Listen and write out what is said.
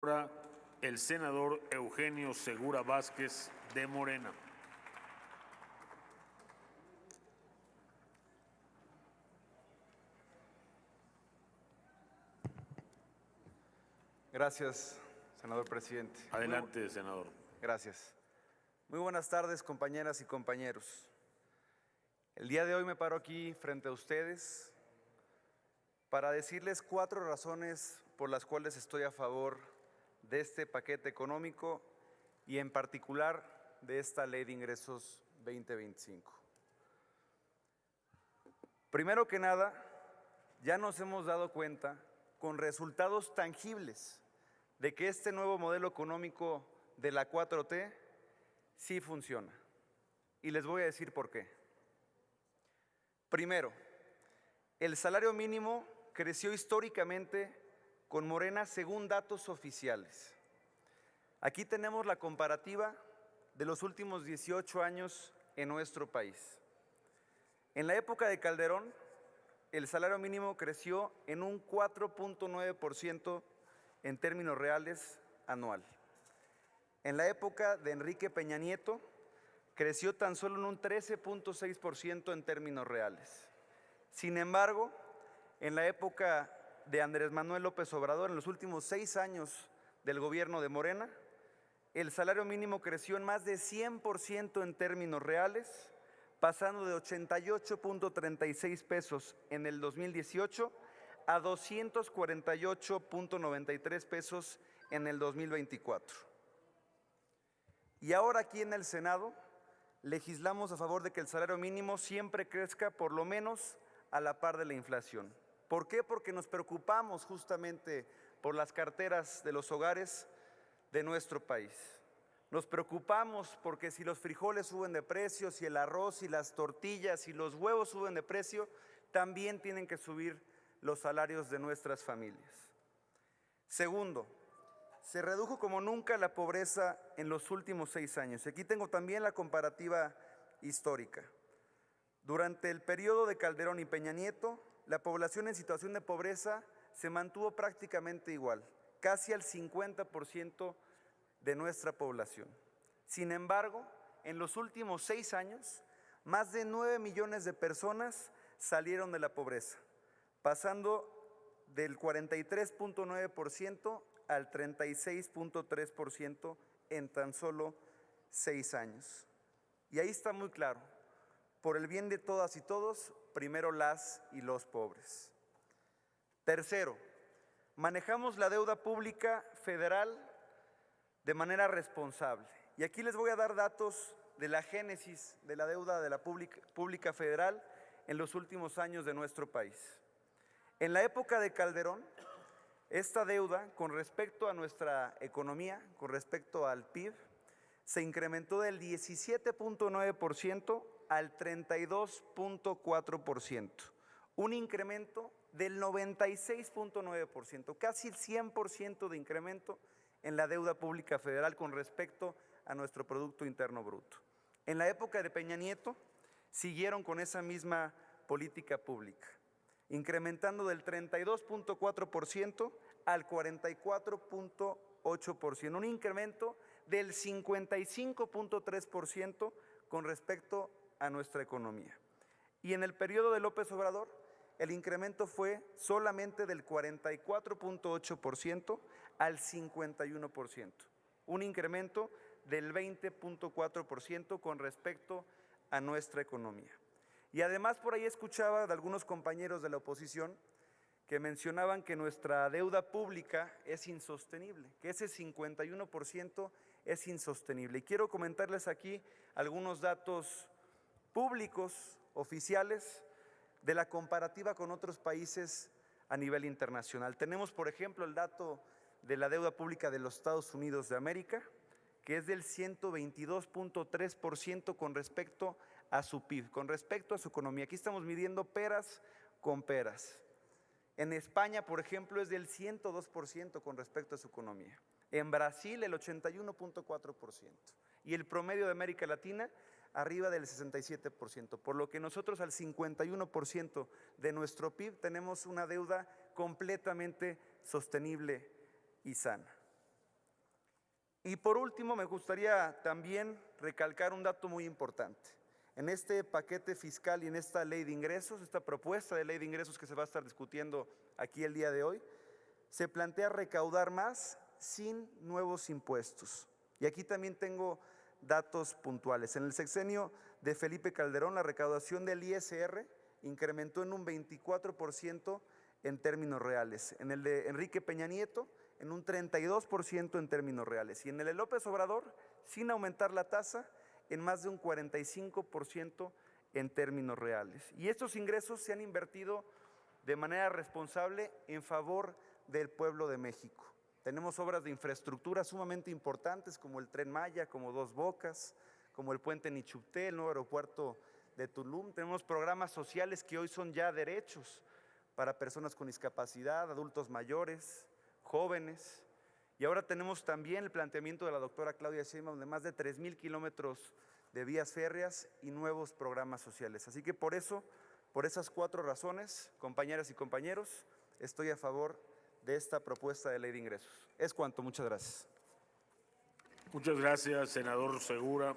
Ahora el senador Eugenio Segura Vázquez, de Morena. Gracias, senador presidente. Adelante, senador. Gracias. Muy buenas tardes, compañeras y compañeros. El día de hoy me paro aquí frente a ustedes para decirles 4 razones por las cuales estoy a favor de este paquete económico y en particular de esta Ley de Ingresos 2025. Primero que nada, ya nos hemos dado cuenta con resultados tangibles de que este nuevo modelo económico de la 4T sí funciona. Y les voy a decir por qué. Primero, el salario mínimo creció históricamente con Morena según datos oficiales. Aquí tenemos la comparativa de los últimos 18 años en nuestro país. En la época de Calderón, el salario mínimo creció en un 4.9% en términos reales anual. En la época de Enrique Peña Nieto, creció tan solo en un 13.6% en términos reales. Sin embargo, en la época de Andrés Manuel López Obrador, en los últimos 6 años del gobierno de Morena, el salario mínimo creció en más de 100% en términos reales, pasando de 88.36 pesos en el 2018 a 248.93 pesos en el 2024. Y ahora aquí en el Senado legislamos a favor de que el salario mínimo siempre crezca por lo menos a la par de la inflación. ¿Por qué? Porque nos preocupamos justamente por las carteras de los hogares de nuestro país. Nos preocupamos porque si los frijoles suben de precio, si el arroz y las tortillas y los huevos suben de precio, también tienen que subir los salarios de nuestras familias. Segundo, se redujo como nunca la pobreza en los últimos 6 años. Aquí tengo también la comparativa histórica. Durante el periodo de Calderón y Peña Nieto, la población en situación de pobreza se mantuvo prácticamente igual, casi al 50% de nuestra población. Sin embargo, en los últimos 6 años, más de 9 millones de personas salieron de la pobreza, pasando del 43.9% al 36.3% en tan solo 6 años. Y ahí está muy claro, por el bien de todas y todos, primero las y los pobres. Tercero, manejamos la deuda pública federal de manera responsable. Y aquí les voy a dar datos de la génesis de la deuda de la pública federal en los últimos años de nuestro país. En la época de Calderón, esta deuda con respecto a nuestra economía, con respecto al PIB, se incrementó del 17.9% al 32.4%, un incremento del 96.9%, casi el 100% de incremento en la deuda pública federal con respecto a nuestro Producto Interno Bruto. En la época de Peña Nieto, siguieron con esa misma política pública, incrementando del 32.4% al 44.8%, un incremento del 55.3% con respecto a nuestra economía. Y en el periodo de López Obrador, el incremento fue solamente del 44.8% al 51%, un incremento del 20.4% con respecto a nuestra economía. Y además por ahí escuchaba de algunos compañeros de la oposición que mencionaban que nuestra deuda pública es insostenible, que ese 51% es insostenible. Y quiero comentarles aquí algunos datos públicos, oficiales, de la comparativa con otros países a nivel internacional. Tenemos, por ejemplo, el dato de la deuda pública de los Estados Unidos de América, que es del 122.3% con respecto a su PIB, con respecto a su economía. Aquí estamos midiendo peras con peras. En España, por ejemplo, es del 102% con respecto a su economía. En Brasil, el 81.4%. Y el promedio de América Latina, arriba del 67%. Por lo que nosotros al 51% de nuestro PIB tenemos una deuda completamente sostenible y sana. Y por último, me gustaría también recalcar un dato muy importante. En este paquete fiscal y en esta ley de ingresos, esta propuesta de ley de ingresos que se va a estar discutiendo aquí el día de hoy, se plantea recaudar más sin nuevos impuestos. Y aquí también tengo datos puntuales. En el sexenio de Felipe Calderón, la recaudación del ISR incrementó en un 24% en términos reales. En el de Enrique Peña Nieto, en un 32% en términos reales. Y en el de López Obrador, sin aumentar la tasa, en más de un 45% en términos reales. Y estos ingresos se han invertido de manera responsable en favor del pueblo de México. Tenemos obras de infraestructura sumamente importantes como el Tren Maya, como Dos Bocas, como el Puente Nichupté, el nuevo aeropuerto de Tulum. Tenemos programas sociales que hoy son ya derechos para personas con discapacidad, adultos mayores, jóvenes. Y ahora tenemos también el planteamiento de la doctora Claudia Sheinbaum de más de 3,000 kilómetros de vías férreas y nuevos programas sociales. Así que por eso, por esas 4 razones, compañeras y compañeros, estoy a favor de esta propuesta de ley de ingresos. Es cuanto, muchas gracias. Muchas gracias, senador Segura.